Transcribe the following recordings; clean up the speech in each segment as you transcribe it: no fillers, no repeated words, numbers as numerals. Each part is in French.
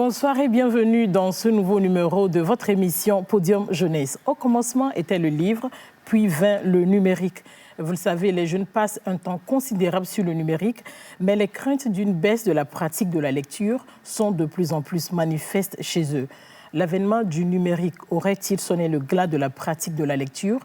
Bonsoir et bienvenue dans ce nouveau numéro de votre émission Podium Jeunesse. Au commencement était le livre, puis vint le numérique. Vous le savez, les jeunes passent un temps considérable sur le numérique, mais les craintes d'une baisse de la pratique de la lecture sont de plus en plus manifestes chez eux. L'avènement du numérique aurait-il sonné le glas de la pratique de la lecture ?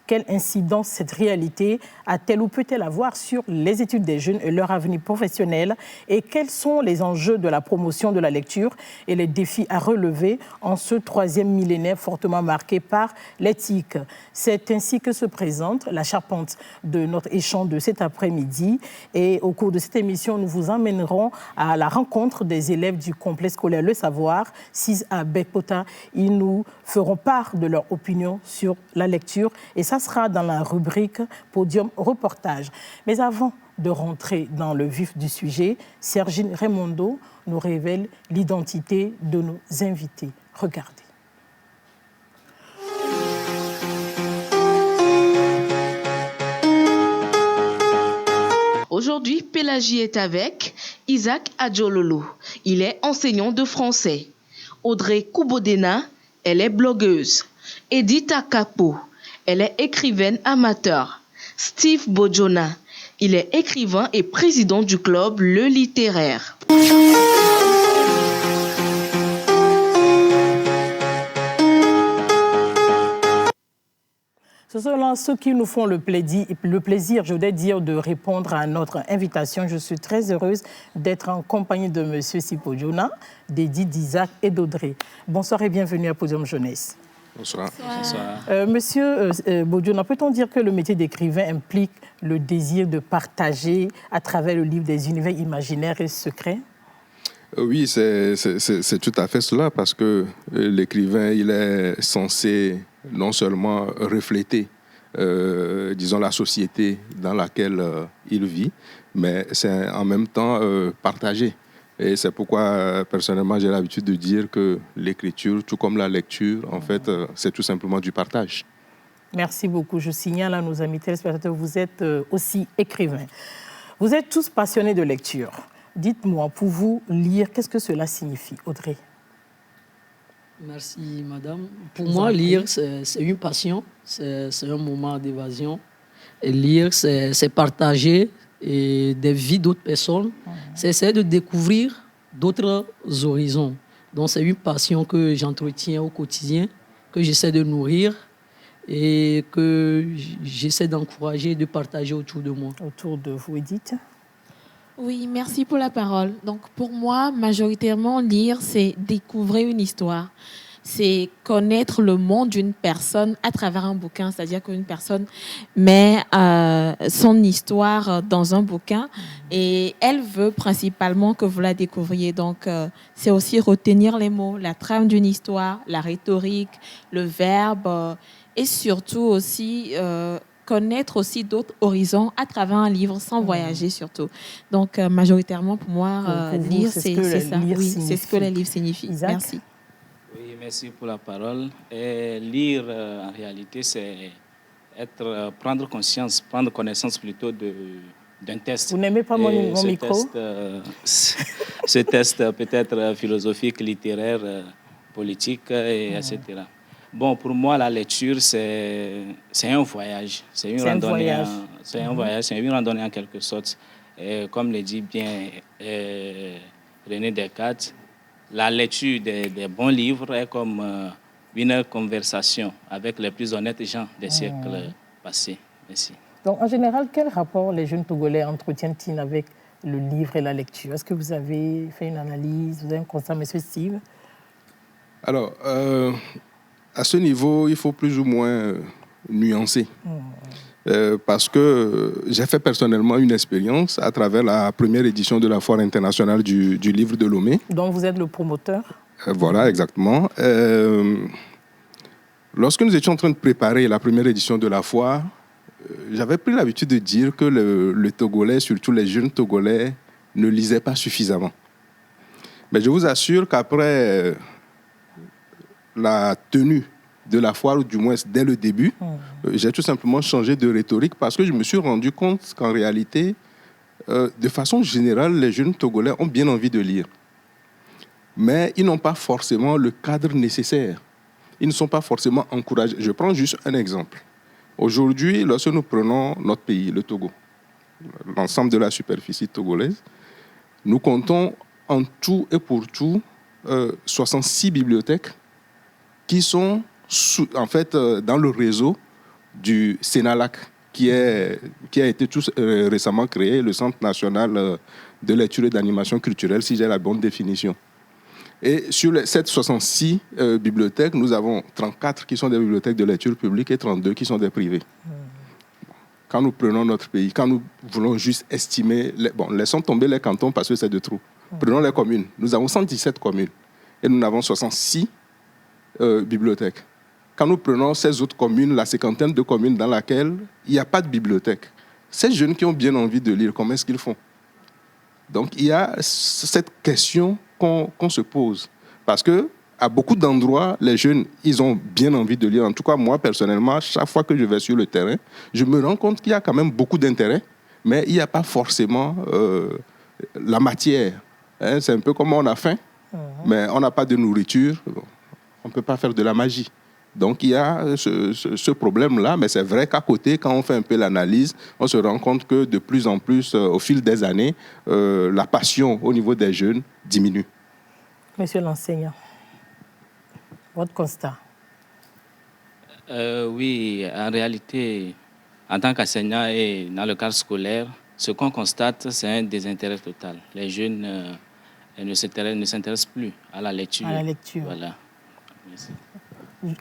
Quelle incidence cette réalité a-t-elle ou peut-elle avoir sur les études des jeunes et leur avenir professionnel? Et quels sont les enjeux de la promotion de la lecture et les défis à relever en ce troisième millénaire fortement marqué par l'éthique? C'est ainsi que se présente la charpente de notre échange de cet après-midi. Et au cours de cette émission, nous vous emmènerons à la rencontre des élèves du complexe scolaire Le Savoir, 6 à Bekpota. Ils nous feront part de leur opinion sur la lecture. Et ça sera dans la rubrique Podium Reportage. Mais avant de rentrer dans le vif du sujet, Sergine Raimondo nous révèle l'identité de nos invités. Regardez. Aujourd'hui, Pélagie est avec Isaac Adjololo. Il est enseignant de français. Audrey Koubodena, elle est blogueuse. Edith Akapo, elle est écrivaine amateur. Steve Bojona, il est écrivain et président du club Le Littéraire. Ce sont là ceux qui nous font le plaisir, je voudrais dire, de répondre à notre invitation. Je suis très heureuse d'être en compagnie de M. Sipojona, d'Edith, d'Isaac et d'Audrey. Bonsoir et bienvenue à Podium Jeunesse. Bonsoir. Monsieur Bojona, peut-on dire que le métier d'écrivain implique le désir de partager à travers le livre des univers imaginaires et secrets? Oui, c'est tout à fait cela, parce que l'écrivain, il est censé non seulement refléter, disons, la société dans laquelle il vit, mais c'est en même temps partager. Et c'est pourquoi, personnellement, j'ai l'habitude de dire que l'écriture, tout comme la lecture, en fait, c'est tout simplement du partage. Merci beaucoup. Je signale à nos amis téléspectateurs que vous êtes aussi écrivain. Vous êtes tous passionnés de lecture. Dites-moi, pour vous, lire, qu'est-ce que cela signifie, Audrey? Merci, madame. Pour moi, lire, c'est une passion, c'est un moment d'évasion. Et lire, c'est partager des vies d'autres personnes. C'est essayer de découvrir d'autres horizons. Donc, c'est une passion que j'entretiens au quotidien, que j'essaie de nourrir et que j'essaie d'encourager, de partager autour de moi. Autour de vous, Edith? Oui, merci pour la parole. Donc, pour moi, majoritairement, lire, c'est découvrir une histoire. C'est connaître le monde d'une personne à travers un bouquin. C'est-à-dire qu'une personne met son histoire dans un bouquin et elle veut principalement que vous la découvriez. Donc, c'est aussi retenir les mots, la trame d'une histoire, la rhétorique, le verbe et surtout aussi... connaître aussi d'autres horizons à travers un livre sans voyager surtout. Donc, majoritairement, pour moi, lire, c'est ça. Oui, c'est ce que les livres signifient. Isaac? Merci. Oui, merci pour la parole. Et lire, en réalité, c'est prendre conscience, prendre connaissance plutôt d'un test. Vous n'aimez pas mon micro? Ce test peut-être philosophique, littéraire, politique, etc. Bon, pour moi, la lecture, c'est un voyage. C'est une randonnée. C'est un voyage, c'est une randonnée en quelque sorte. Et comme le dit bien René Descartes, la lecture des bons livres est comme une conversation avec les plus honnêtes gens des siècles passés. Merci. Donc, en général, quel rapport les jeunes Togolais entretiennent-ils avec le livre et la lecture? Est-ce que vous avez fait une analyse? Vous avez un constat, M. Steve? Alors, à ce niveau, il faut plus ou moins nuancer. Parce que j'ai fait personnellement une expérience à travers la première édition de la Foire internationale du livre de Lomé. Dont vous êtes le promoteur. Voilà, exactement. Lorsque nous étions en train de préparer la première édition de la Foire, j'avais pris l'habitude de dire que le Togolais, surtout les jeunes Togolais, ne lisaient pas suffisamment. Mais je vous assure qu'après la tenue de la foire, ou du moins dès le début, j'ai tout simplement changé de rhétorique parce que je me suis rendu compte qu'en réalité, de façon générale, les jeunes Togolais ont bien envie de lire. mais ils n'ont pas forcément le cadre nécessaire. Ils ne sont pas forcément encouragés. Je prends juste un exemple. Aujourd'hui, lorsque nous prenons notre pays, le Togo, l'ensemble de la superficie togolaise, nous comptons en tout et pour tout 66 bibliothèques qui sont en fait dans le réseau du Sénalac, qui a été tout récemment créé, le Centre national de lecture et d'animation culturelle, si j'ai la bonne définition. Et sur les 766 bibliothèques, nous avons 34 qui sont des bibliothèques de lecture publique et 32 qui sont des privées. Quand nous prenons notre pays, quand nous voulons juste estimer, laissons tomber les cantons parce que c'est de trop. Prenons les communes. Nous avons 117 communes et nous avons 66 bibliothèques. Quand nous prenons ces autres communes, la cinquantaine de communes dans laquelle il n'y a pas de bibliothèque, ces jeunes qui ont bien envie de lire, comment est-ce qu'ils font? Donc il y a cette question qu'on se pose. Parce qu'à beaucoup d'endroits, les jeunes, ils ont bien envie de lire. En tout cas, moi, personnellement, chaque fois que je vais sur le terrain, je me rends compte qu'il y a quand même beaucoup d'intérêt, mais il n'y a pas forcément la matière. Hein, c'est un peu comme on a faim, mais on n'a pas de nourriture. On ne peut pas faire de la magie. Donc, il y a ce problème-là, mais c'est vrai qu'à côté, quand on fait un peu l'analyse, on se rend compte que de plus en plus, au fil des années, la passion au niveau des jeunes diminue. Monsieur l'enseignant, votre constat? Oui, en réalité, en tant qu'enseignant et dans le cadre scolaire, ce qu'on constate, c'est un désintérêt total. Les jeunes ne s'intéressent plus à la lecture. À la lecture. Voilà. Merci.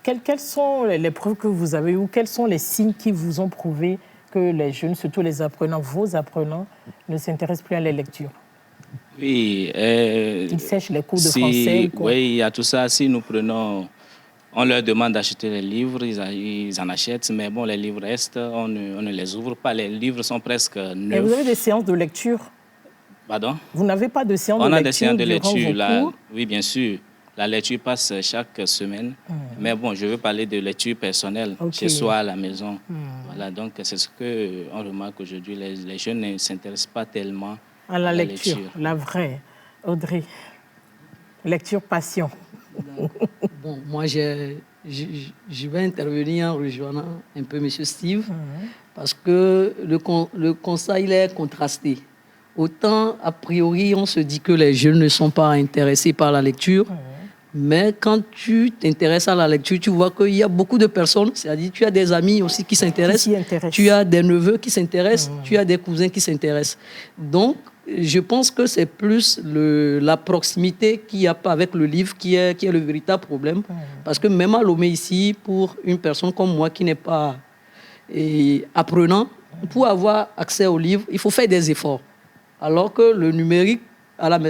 Quelles sont les preuves que vous avez ou quels sont les signes qui vous ont prouvé que les jeunes, surtout les apprenants, vos apprenants, ne s'intéressent plus à la lecture? Oui. Ils sèchent les cours de français. Oui, il y a tout ça. Si nous prenons, on leur demande d'acheter les livres, ils en achètent, mais bon, les livres restent, on ne les ouvre pas. Les livres sont presque neufs. Et vous avez des séances de lecture? Pardon? Vous n'avez pas de séances de lecture? On a des séances de lecture, là. Oui, bien sûr. La lecture passe chaque semaine. Mais bon, je veux parler de lecture personnelle, chez soi, à la maison. Voilà, donc c'est ce qu'on remarque aujourd'hui. Les jeunes ne s'intéressent pas tellement à la lecture. La vraie. Audrey, lecture passion. Bon, moi, je vais intervenir en rejoignant un peu M. Steve, parce que le constat, il est contrasté. Autant, a priori, on se dit que les jeunes ne sont pas intéressés par la lecture, mais quand tu t'intéresses à la lecture, tu vois qu'il y a beaucoup de personnes, c'est-à-dire tu as des amis aussi qui s'intéressent, tu as des neveux qui s'intéressent, tu as des cousins qui s'intéressent. Donc, je pense que c'est plus la proximité qu'il n'y a pas avec le livre qui est le véritable problème. Parce que même à Lomé ici, pour une personne comme moi qui n'est pas apprenant, pour avoir accès au livre, il faut faire des efforts. Alors que le numérique,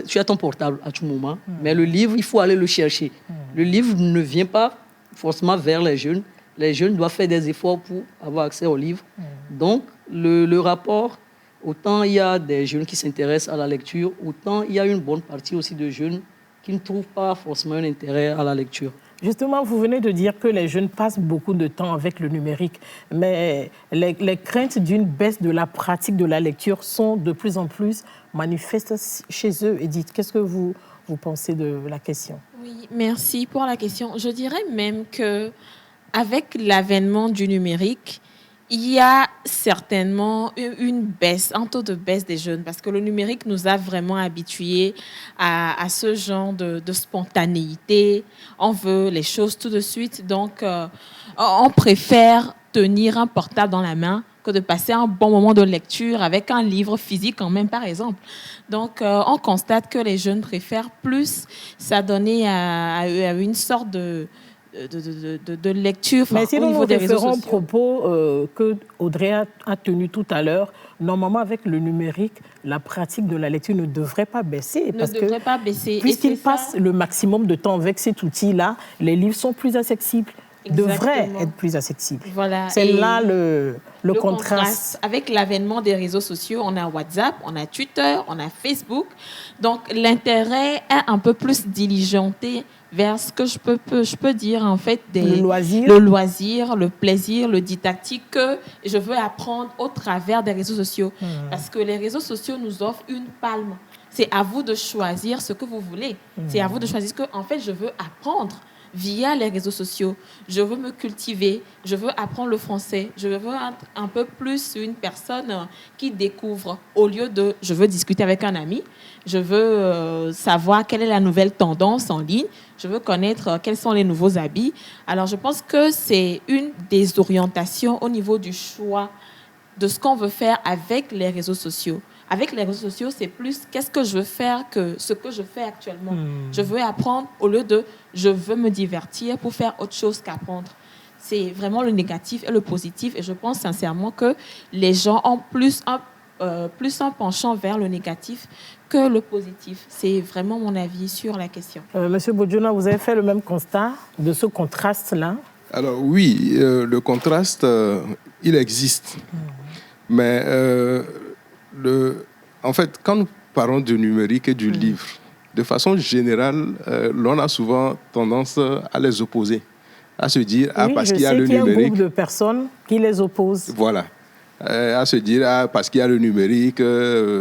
tu as ton portable à tout moment, mais le livre, il faut aller le chercher. Le livre ne vient pas forcément vers les jeunes. Les jeunes doivent faire des efforts pour avoir accès au livre. Donc, le rapport, autant il y a des jeunes qui s'intéressent à la lecture, autant il y a une bonne partie aussi de jeunes qui ne trouvent pas forcément un intérêt à la lecture. Justement, vous venez de dire que les jeunes passent beaucoup de temps avec le numérique, mais les craintes d'une baisse de la pratique de la lecture sont de plus en plus manifestes chez eux. Edith, qu'est-ce que vous pensez de la question? Oui, merci pour la question. Je dirais même qu'avec l'avènement du numérique, il y a certainement une baisse, un taux de baisse des jeunes, parce que le numérique nous a vraiment habitués à ce genre de spontanéité. On veut les choses tout de suite, donc on préfère tenir un portable dans la main que de passer un bon moment de lecture avec un livre physique quand même, par exemple. Donc, on constate que les jeunes préfèrent plus s'adonner à une sorte de lecture. Mais si nous référons aux propos que Audrey a tenus tout à l'heure, normalement avec le numérique, la pratique de la lecture ne devrait pas baisser. Puisqu'ils passent le maximum de temps avec cet outil-là, les livres sont plus accessibles. Devraient être plus accessibles. Voilà. C'est là le contraste. Avec l'avènement des réseaux sociaux, on a WhatsApp, on a Twitter, on a Facebook. Donc, l'intérêt est un peu plus diligenté vers ce que je peux dire, en fait, le loisir, le plaisir, le didactique que je veux apprendre au travers des réseaux sociaux. Parce que les réseaux sociaux nous offrent une palme. C'est à vous de choisir ce que vous voulez. C'est à vous de choisir que, en fait, je veux apprendre via les réseaux sociaux. Je veux me cultiver, je veux apprendre le français, je veux être un peu plus une personne qui découvre au lieu de je veux discuter avec un ami, je veux savoir quelle est la nouvelle tendance en ligne, je veux connaître quels sont les nouveaux habits. Alors, je pense que c'est une des orientations au niveau du choix de ce qu'on veut faire avec les réseaux sociaux. Avec les réseaux sociaux, c'est plus qu'est-ce que je veux faire que ce que je fais actuellement. Je veux apprendre au lieu de je veux me divertir pour faire autre chose qu'apprendre. C'est vraiment le négatif et le positif. Et je pense sincèrement que les gens ont plus un penchant vers le négatif que le positif. C'est vraiment mon avis sur la question. Monsieur Bodjona, vous avez fait le même constat de ce contraste-là? Alors oui, le contraste, il existe. Mais en fait, quand nous parlons du numérique et du livre, de façon générale, l'on a souvent tendance à les opposer, à se dire parce qu'il y a le numérique. Je sais qu'il y a un groupe de personnes qui les opposent. Voilà. À se dire parce qu'il y a le numérique,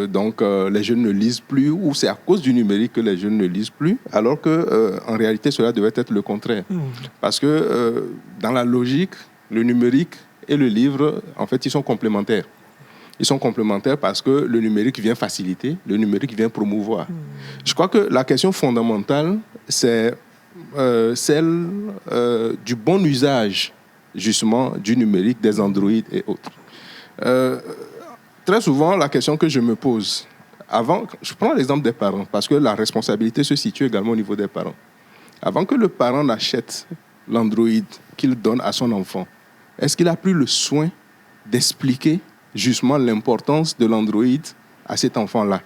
donc les jeunes ne lisent plus, ou c'est à cause du numérique que les jeunes ne lisent plus, alors que en réalité cela devait être le contraire. Parce que dans la logique, le numérique et le livre, en fait, ils sont complémentaires. Ils sont complémentaires parce que le numérique vient faciliter, le numérique vient promouvoir. Je crois que la question fondamentale, c'est celle du bon usage, justement, du numérique, des Android et autres. Très souvent, la question que je me pose, je prends l'exemple des parents, parce que la responsabilité se situe également au niveau des parents. Avant que le parent n'achète l'Android qu'il donne à son enfant, est-ce qu'il a pris le soin d'expliquer justement l'importance de l'Android à cet enfant-là?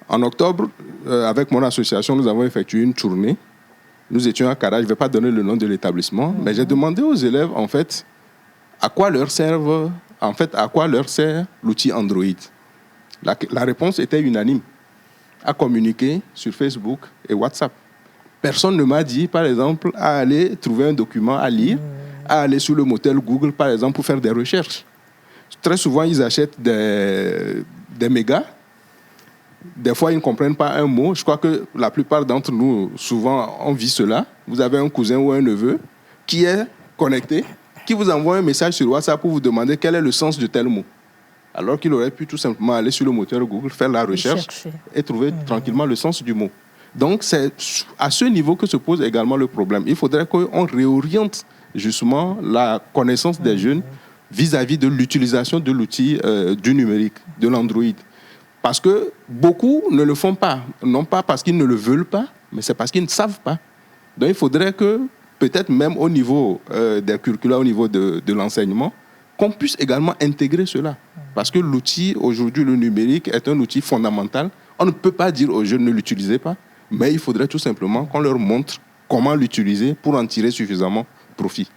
En octobre, avec mon association, nous avons effectué une tournée. Nous étions à Cara, je ne vais pas donner le nom de l'établissement, mais j'ai demandé aux élèves, en fait, à quoi leur sert l'outil Android. La réponse était unanime, à communiquer sur Facebook et WhatsApp. Personne ne m'a dit, par exemple, à aller trouver un document à lire, à aller sur le moteur Google, par exemple, pour faire des recherches. Très souvent, ils achètent des mégas. Des fois, ils ne comprennent pas un mot. Je crois que la plupart d'entre nous, souvent, on vit cela. Vous avez un cousin ou un neveu qui est connecté, qui vous envoie un message sur WhatsApp pour vous demander quel est le sens de tel mot. Alors qu'il aurait pu tout simplement aller sur le moteur Google, faire la recherche et trouver tranquillement le sens du mot. Donc, c'est à ce niveau que se pose également le problème. Il faudrait qu'on réoriente justement la connaissance des jeunes vis-à-vis de l'utilisation de l'outil du numérique, de l'Android. Parce que beaucoup ne le font pas. Non pas parce qu'ils ne le veulent pas, mais c'est parce qu'ils ne savent pas. Donc, il faudrait que, peut-être même au niveau des curricula, au niveau de l'enseignement, qu'on puisse également intégrer cela. Parce que l'outil, aujourd'hui, le numérique, est un outil fondamental. On ne peut pas dire aux jeunes ne l'utilisez pas, mais il faudrait tout simplement qu'on leur montre comment l'utiliser pour en tirer suffisamment profit.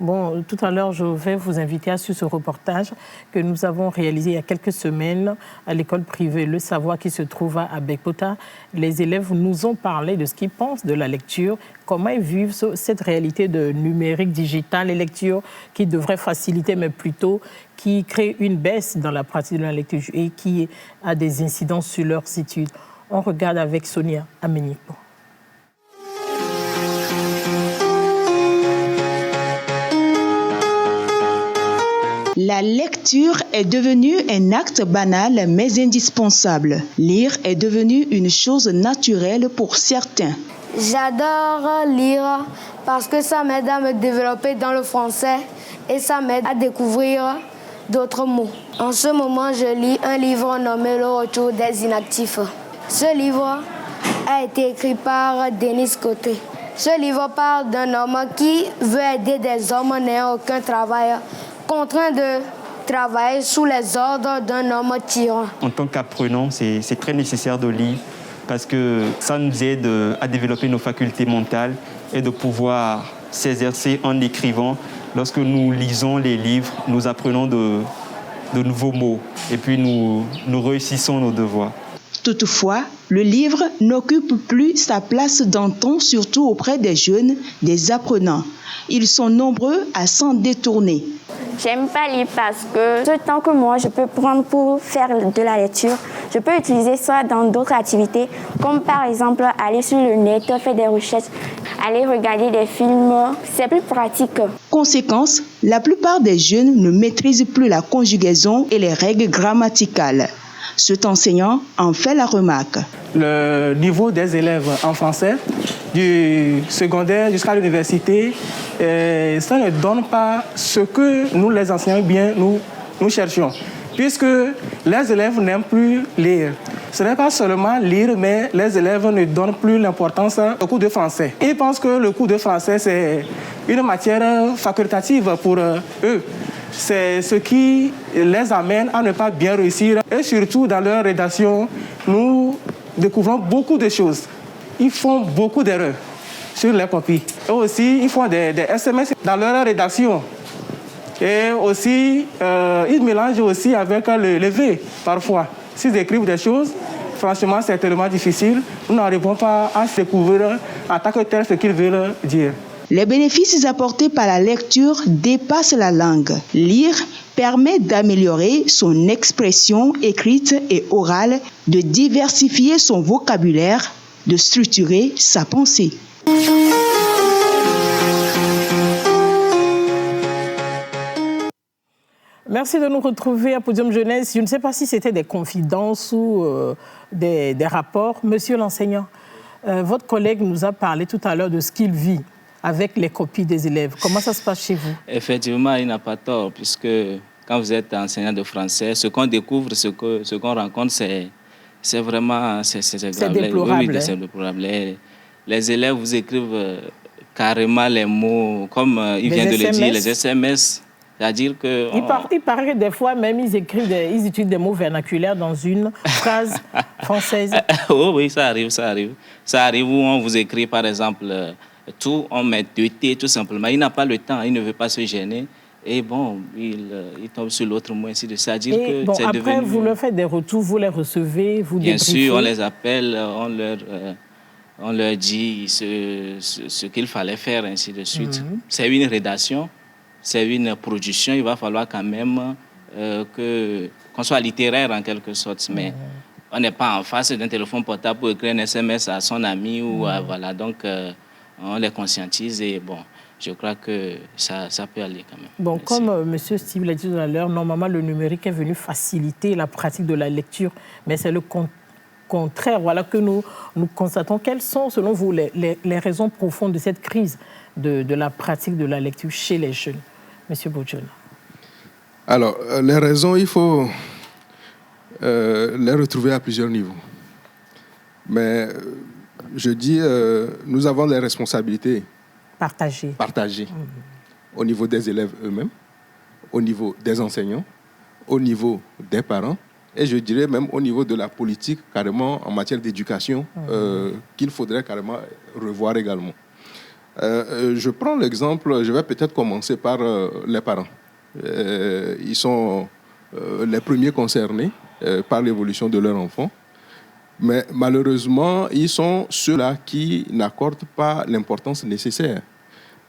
Bon, tout à l'heure, je vais vous inviter à suivre ce reportage que nous avons réalisé il y a quelques semaines à l'école privée Le Savoir qui se trouve à Bekota. Les élèves nous ont parlé de ce qu'ils pensent de la lecture, comment ils vivent cette réalité de numérique digital et lecture qui devrait faciliter, mais plutôt qui crée une baisse dans la pratique de la lecture et qui a des incidences sur leurs études. On regarde avec Sonia Amenipo. La lecture est devenue un acte banal mais indispensable. Lire est devenu une chose naturelle pour certains. J'adore lire parce que ça m'aide à me développer dans le français et ça m'aide à découvrir d'autres mots. En ce moment, je lis un livre nommé Le Retour des Inactifs. Ce livre a été écrit par Denis Côté. Ce livre parle d'un homme qui veut aider des hommes n'ayant aucun travail, contraints de travailler sous les ordres d'un homme tyran. En tant qu'apprenant, c'est très nécessaire de lire parce que ça nous aide à développer nos facultés mentales et de pouvoir s'exercer en écrivant. Lorsque nous lisons les livres, nous apprenons de nouveaux mots et puis nous réussissons nos devoirs. Toutefois, le livre n'occupe plus sa place d'antan, surtout auprès des jeunes, des apprenants. Ils sont nombreux à s'en détourner. J'aime pas lire parce que ce temps que moi je peux prendre pour faire de la lecture, je peux utiliser ça dans d'autres activités, comme par exemple aller sur le net, faire des recherches, aller regarder des films. C'est plus pratique. Conséquence, la plupart des jeunes ne maîtrisent plus la conjugaison et les règles grammaticales. Cet enseignant en fait la remarque. Le niveau des élèves en français, du secondaire jusqu'à l'université, ça ne donne pas ce que nous, les enseignants, nous cherchons. Puisque les élèves n'aiment plus lire. Ce n'est pas seulement lire, mais les élèves ne donnent plus l'importance au cours de français. Ils pensent que le cours de français, c'est une matière facultative pour eux. C'est ce qui les amène à ne pas bien réussir. Et surtout, dans leur rédaction, nous découvrons beaucoup de choses. Ils font beaucoup d'erreurs sur les copies. Et aussi, ils font des SMS dans leur rédaction. Et aussi, ils mélangent aussi avec le V, parfois. S'ils écrivent des choses, franchement, c'est tellement difficile. Nous n'arrivons pas à se découvrir en tant que tel ce qu'ils veulent dire. Les bénéfices apportés par la lecture dépassent la langue. Lire permet d'améliorer son expression écrite et orale, de diversifier son vocabulaire, de structurer sa pensée. Merci de nous retrouver à Podium Jeunesse. Je ne sais pas si c'était des confidences ou des rapports. Monsieur l'enseignant, votre collègue nous a parlé tout à l'heure de ce qu'il vit avec les copies des élèves. Comment ça se passe chez vous? Effectivement, il n'a pas tort, puisque quand vous êtes enseignant de français, ce qu'on découvre, ce qu'on rencontre, c'est vraiment c'est déplorable. Oui, c'est déplorable. Les élèves vous écrivent carrément les mots, comme il vient de le dire, les SMS. C'est-à-dire que... Il paraît que des fois, même, ils utilisent des mots vernaculaires dans une phrase française. Oui, ça arrive. Ça arrive où on vous écrit, par exemple, tout, on met 2 T, tout simplement. Il n'a pas le temps, il ne veut pas se gêner. Et bon, il tombe sur l'autre mot, ainsi de ça. Dire que c'est après, devenu... vous leur faites des retours, vous les recevez, vous débriefez. Bien sûr, on les appelle, on leur dit ce qu'il fallait faire, ainsi de suite. C'est une rédaction, c'est une production. Il va falloir quand même qu'on soit littéraire en quelque sorte. Mais on n'est pas en face d'un téléphone portable pour écrire un SMS à son ami. Voilà, donc, on les conscientise et bon... Je crois que ça peut aller quand même. Bon, comme M. Steve l'a dit tout à l'heure, normalement, le numérique est venu faciliter la pratique de la lecture, mais c'est le contraire que nous constatons. Quelles sont, selon vous, les raisons profondes de cette crise de la pratique de la lecture chez les jeunes? M. Bojona. Alors, les raisons, il faut les retrouver à plusieurs niveaux. Mais je dis, nous avons des responsabilités partagés au niveau des élèves eux-mêmes, au niveau des enseignants, au niveau des parents et je dirais même au niveau de la politique carrément en matière d'éducation qu'il faudrait carrément revoir également. Je prends l'exemple, je vais peut-être commencer par les parents. Ils sont les premiers concernés par l'évolution de leur enfant. Mais malheureusement, ils sont ceux-là qui n'accordent pas l'importance nécessaire.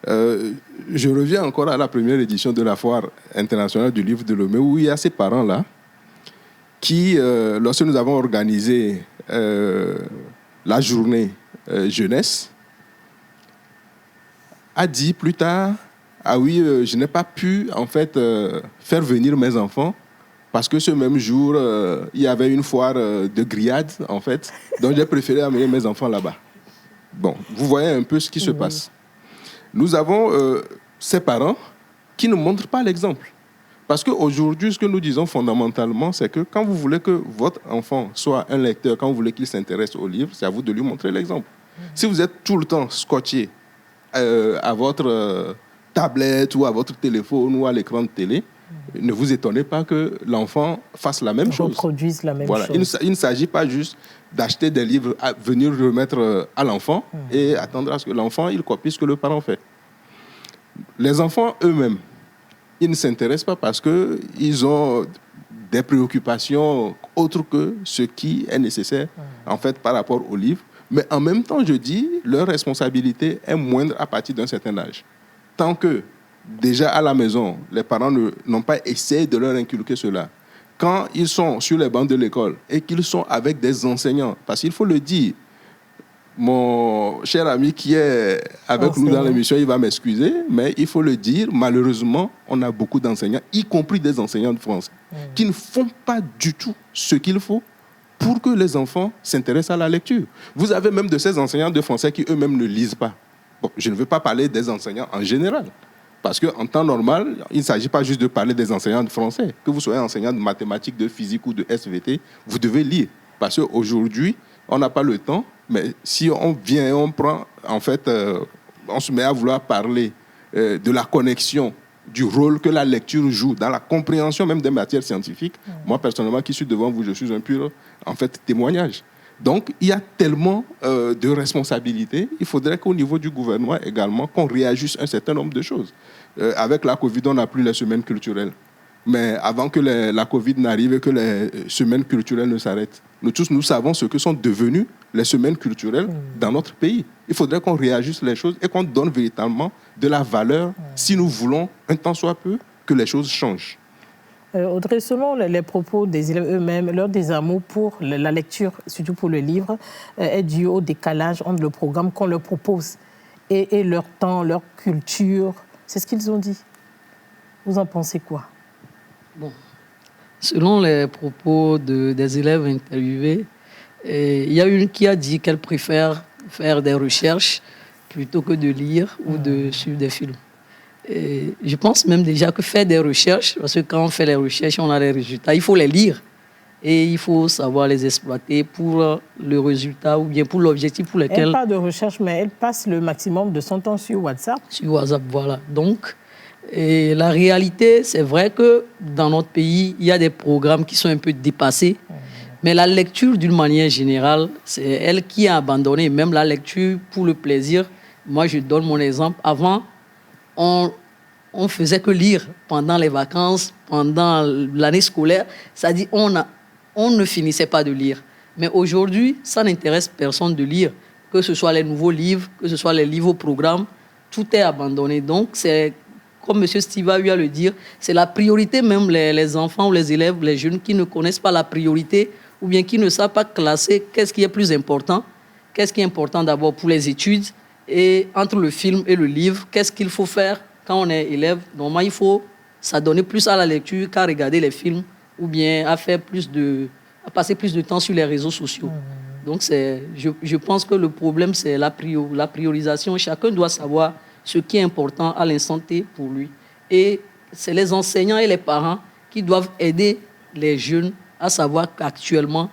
Je reviens encore à la première édition de la Foire internationale du livre de Lomé, où il y a ces parents-là qui, lorsque nous avons organisé la journée jeunesse, a dit plus tard, ah oui, je n'ai pas pu en fait faire venir mes enfants parce que ce même jour, il y avait une foire de grillades, en fait, donc j'ai préféré amener mes enfants là-bas. Bon, vous voyez un peu ce qui se passe. Nous avons ces parents qui ne montrent pas l'exemple. Parce qu'aujourd'hui, ce que nous disons fondamentalement, c'est que quand vous voulez que votre enfant soit un lecteur, quand vous voulez qu'il s'intéresse au livre, c'est à vous de lui montrer l'exemple. Si vous êtes tout le temps scotché à votre tablette ou à votre téléphone ou à l'écran de télé, ne vous étonnez pas que l'enfant fasse la même chose. Reproduise la même chose. Il ne s'agit pas juste d'acheter des livres, à venir remettre à l'enfant et attendre à ce que l'enfant il copie ce que le parent fait. Les enfants eux-mêmes, ils ne s'intéressent pas parce qu'ils ont des préoccupations autres que ce qui est nécessaire, en fait, par rapport au livre. Mais en même temps, je dis, leur responsabilité est moindre à partir d'un certain âge. Tant que, déjà à la maison, les parents n'ont pas essayé de leur inculquer cela. Quand ils sont sur les bancs de l'école et qu'ils sont avec des enseignants, parce qu'il faut le dire, mon cher ami qui est avec nous dans l'émission, il va m'excuser, mais il faut le dire, malheureusement, on a beaucoup d'enseignants, y compris des enseignants de français, qui ne font pas du tout ce qu'il faut pour que les enfants s'intéressent à la lecture. Vous avez même de ces enseignants de français qui eux-mêmes ne lisent pas. Bon, je ne veux pas parler des enseignants en général, parce qu'en temps normal, il ne s'agit pas juste de parler des enseignants de français. Que vous soyez enseignant de mathématiques, de physique ou de SVT, vous devez lire. Parce qu'aujourd'hui, on n'a pas le temps. Mais si on vient et on prend, en fait, on se met à vouloir parler de la connexion, du rôle que la lecture joue dans la compréhension même des matières scientifiques, moi, personnellement, qui suis devant vous, je suis un pur, en fait, témoignage. Donc, il y a tellement de responsabilités. Il faudrait qu'au niveau du gouvernement également, qu'on réajuste un certain nombre de choses. Avec la Covid, on n'a plus les semaines culturelles. Mais avant que la Covid n'arrive et que les semaines culturelles ne s'arrêtent, nous tous, nous savons ce que sont devenues les semaines culturelles dans notre pays. Il faudrait qu'on réajuste les choses et qu'on donne véritablement de la valeur si nous voulons, un temps soit peu, que les choses changent. Audrey, selon les propos des élèves eux-mêmes, leur désamour pour la lecture, surtout pour le livre, est dû au décalage entre le programme qu'on leur propose et leur temps, leur culture. C'est ce qu'ils ont dit. Vous en pensez quoi? Bon, selon les propos des élèves interviewés, il y a une qui a dit qu'elle préfère faire des recherches plutôt que de lire ou de suivre des films. Et je pense même déjà que faire des recherches, parce que quand on fait les recherches, on a les résultats, il faut les lire et il faut savoir les exploiter pour le résultat ou bien pour l'objectif pour lequel... Elle parle de recherche, mais elle passe le maximum de son temps sur WhatsApp. Sur WhatsApp, voilà. Donc, et la réalité, c'est vrai que dans notre pays, il y a des programmes qui sont un peu dépassés. Mais la lecture, d'une manière générale, c'est elle qui a abandonné. Même la lecture pour le plaisir. Moi, je donne mon exemple. Avant, on faisait que lire pendant les vacances, pendant l'année scolaire. C'est-à-dire, on ne finissait pas de lire. Mais aujourd'hui, ça n'intéresse personne de lire. Que ce soit les nouveaux livres, que ce soit les livres au programme, tout est abandonné. Donc, c'est... Comme M. Steve a eu à le dire, c'est la priorité, même les enfants ou les élèves, les jeunes qui ne connaissent pas la priorité ou bien qui ne savent pas classer qu'est-ce qui est plus important, qu'est-ce qui est important d'abord pour les études et entre le film et le livre, qu'est-ce qu'il faut faire quand on est élève. Normalement, il faut s'adonner plus à la lecture qu'à regarder les films ou bien à passer plus de temps sur les réseaux sociaux. Donc, je pense que le problème, c'est la priorisation. Chacun doit savoir ce qui est important à l'instant T pour lui. Et c'est les enseignants et les parents qui doivent aider les jeunes à savoir qu'actuellement,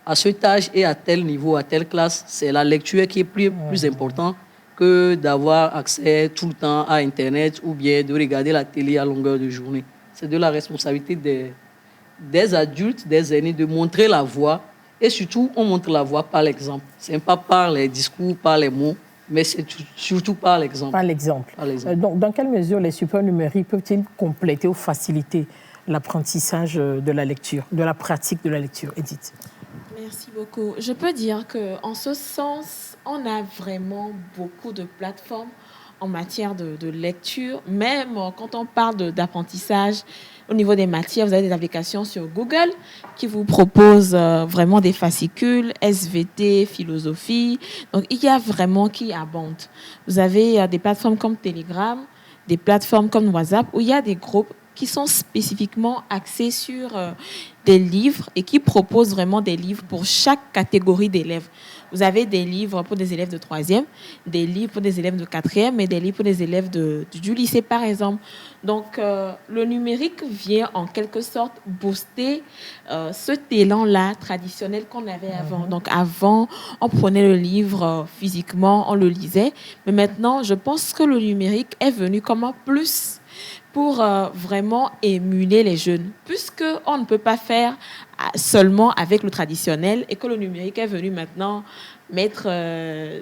à cet âge et à tel niveau, à telle classe, c'est la lecture qui est plus importante que d'avoir accès tout le temps à Internet ou bien de regarder la télé à longueur de journée. C'est de la responsabilité des adultes, des aînés, de montrer la voie. Et surtout, on montre la voie par l'exemple. Ce n'est pas par les discours, par les mots, mais c'est surtout par l'exemple. Par l'exemple. Donc, dans quelle mesure les supports numériques peuvent-ils compléter ou faciliter l'apprentissage de la lecture, de la pratique de la lecture, Edith? Merci beaucoup. Je peux dire qu'en ce sens, on a vraiment beaucoup de plateformes en matière de lecture. Même quand on parle d'apprentissage, au niveau des matières, vous avez des applications sur Google qui vous proposent vraiment des fascicules, SVT, philosophie. Donc, il y a vraiment qui abondent. Vous avez des plateformes comme Telegram, des plateformes comme WhatsApp, où il y a des groupes qui sont spécifiquement axés sur des livres et qui proposent vraiment des livres pour chaque catégorie d'élèves. Vous avez des livres pour des élèves de 3e, des livres pour des élèves de 4e et des livres pour des élèves du lycée, par exemple. Donc, le numérique vient en quelque sorte booster cet élan-là traditionnel qu'on avait avant. Donc, avant, on prenait le livre physiquement, on le lisait. Mais maintenant, je pense que le numérique est venu comme un plus pour vraiment émuler les jeunes, puisqu'on ne peut pas faire seulement avec le traditionnel et que le numérique est venu maintenant mettre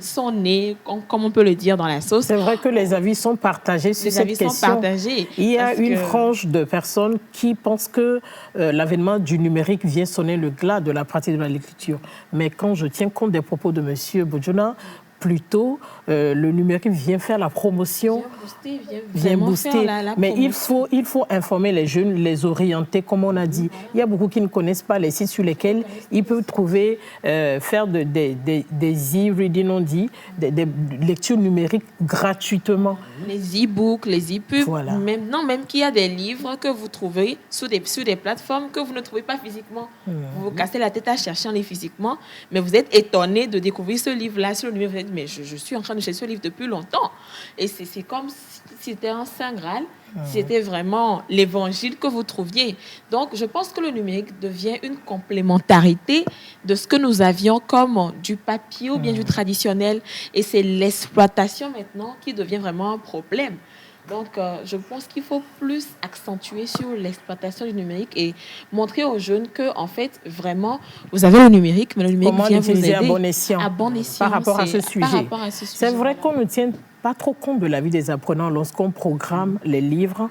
son nez, comme on peut le dire, dans la sauce. C'est vrai que les avis sont partagés sur cette question. Sont partagés. Il y a une frange de personnes qui pensent que l'avènement du numérique vient sonner le glas de la pratique de la lecture. Mais quand je tiens compte des propos de M. Bodjona, plutôt, le numérique vient faire la promotion, vient booster. Mais il faut informer les jeunes, les orienter, comme on a dit. Il y a beaucoup qui ne connaissent pas les sites sur lesquels ils peuvent trouver, faire des e-reading, on dit, des lectures numériques gratuitement. Les e-books, les e-pubs, voilà. Même qu'il y a des livres que vous trouvez sur des plateformes que vous ne trouvez pas physiquement. Vous vous cassez la tête à chercher en les physiquement, mais vous êtes étonné de découvrir ce livre-là sur le numérique. Vous êtes, mais je suis en train de chercher ce livre depuis longtemps. Et c'est comme si c'était un Saint Graal. C'était vraiment l'évangile que vous trouviez. Donc, je pense que le numérique devient une complémentarité de ce que nous avions comme du papier ou bien du traditionnel. Et c'est l'exploitation maintenant qui devient vraiment un problème. Donc, je pense qu'il faut plus accentuer sur l'exploitation du numérique et montrer aux jeunes que, en fait, vraiment, vous avez le numérique, mais le numérique vient vous aider à bon escient par rapport à ce sujet. C'est vrai qu'on ne tient pas trop compte de la vie des apprenants lorsqu'on programme les livres.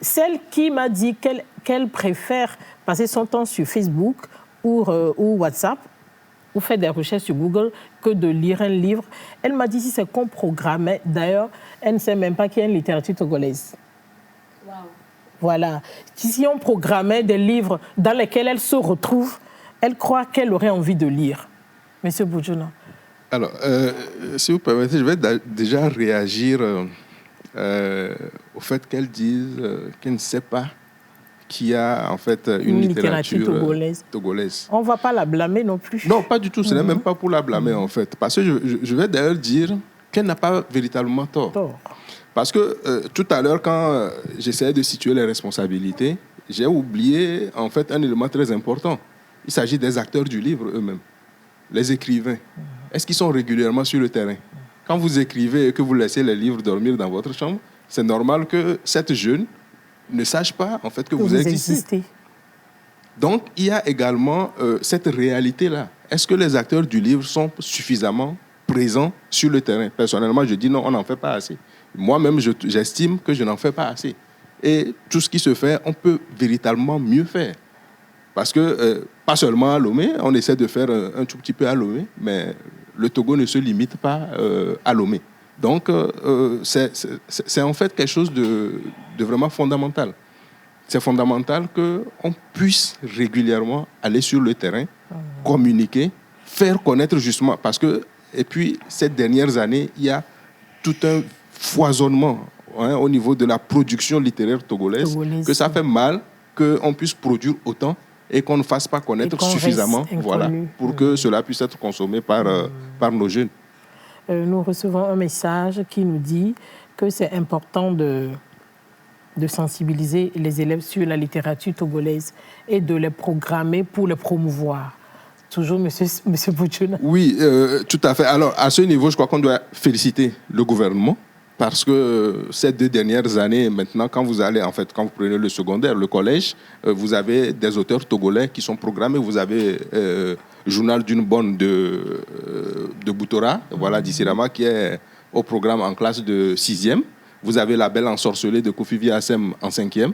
Celle qui m'a dit qu'elle préfère passer son temps sur Facebook ou WhatsApp ou faire des recherches sur Google que de lire un livre. Elle m'a dit si c'est qu'on programmait. D'ailleurs, elle ne sait même pas qu'il y a une littérature togolaise. Wow. Voilà. Si on programmait des livres dans lesquels elle se retrouve, elle croit qu'elle aurait envie de lire. Monsieur Bodjona. Alors, si vous permettez, je vais déjà réagir au fait qu'elle dise qu'elle ne sait pas qu'il y a en fait une littérature togolaise. On ne va pas la blâmer non plus. Non, pas du tout. Ce n'est même pas pour la blâmer en fait. Parce que je vais d'ailleurs dire qu'elle n'a pas véritablement tort. Parce que tout à l'heure, quand j'essayais de situer les responsabilités, j'ai oublié en fait un élément très important. Il s'agit des acteurs du livre eux-mêmes, les écrivains. Est-ce qu'ils sont régulièrement sur le terrain? Quand vous écrivez et que vous laissez les livres dormir dans votre chambre, c'est normal que cette jeune ne sache pas en fait que vous existez. Donc, il y a également cette réalité-là. Est-ce que les acteurs du livre sont suffisamment présents sur le terrain? Personnellement, je dis non, on n'en fait pas assez. Moi-même, j'estime que je n'en fais pas assez. Et tout ce qui se fait, on peut véritablement mieux faire. Parce que, pas seulement à Lomé, on essaie de faire un tout petit peu à Lomé, mais le Togo ne se limite pas à Lomé. Donc, c'est en fait quelque chose de vraiment fondamental. C'est fondamental qu'on puisse régulièrement aller sur le terrain, communiquer, faire connaître justement. Parce que, et puis, ces dernières années, il y a tout un foisonnement au niveau de la production littéraire togolaise, que ça fait mal qu'on puisse produire autant et qu'on ne fasse pas connaître suffisamment pour que cela puisse être consommé par nos jeunes. Nous recevons un message qui nous dit que c'est important de sensibiliser les élèves sur la littérature togolaise et de les programmer pour les promouvoir. Toujours, monsieur Bodjona. Oui, tout à fait. Alors, à ce niveau, je crois qu'on doit féliciter le gouvernement parce que ces 2 dernières années, maintenant, quand vous prenez le secondaire, le collège, vous avez des auteurs togolais qui sont programmés. Vous avez Journal d'une bonne de Boutora, voilà, d'Issirama, qui est au programme en classe de 6e. Vous avez La Belle ensorcelée de Kofi Viassem en 5e.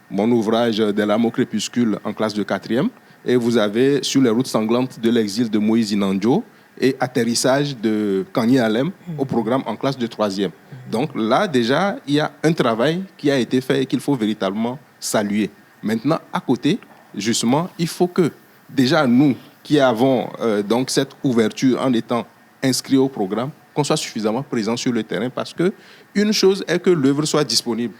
Mon ouvrage Des lames au crépuscule en classe de 4e. Et vous avez Sur les routes sanglantes de l'exil de Moïse Inandjo et Atterrissage de Kanye Alem au programme en classe de 3e. Donc là, déjà, il y a un travail qui a été fait et qu'il faut véritablement saluer. Maintenant, à côté, justement, il faut que, déjà, nous qui avons donc cette ouverture en étant inscrits au programme, qu'on soit suffisamment présents sur le terrain parce que une chose est que l'œuvre soit disponible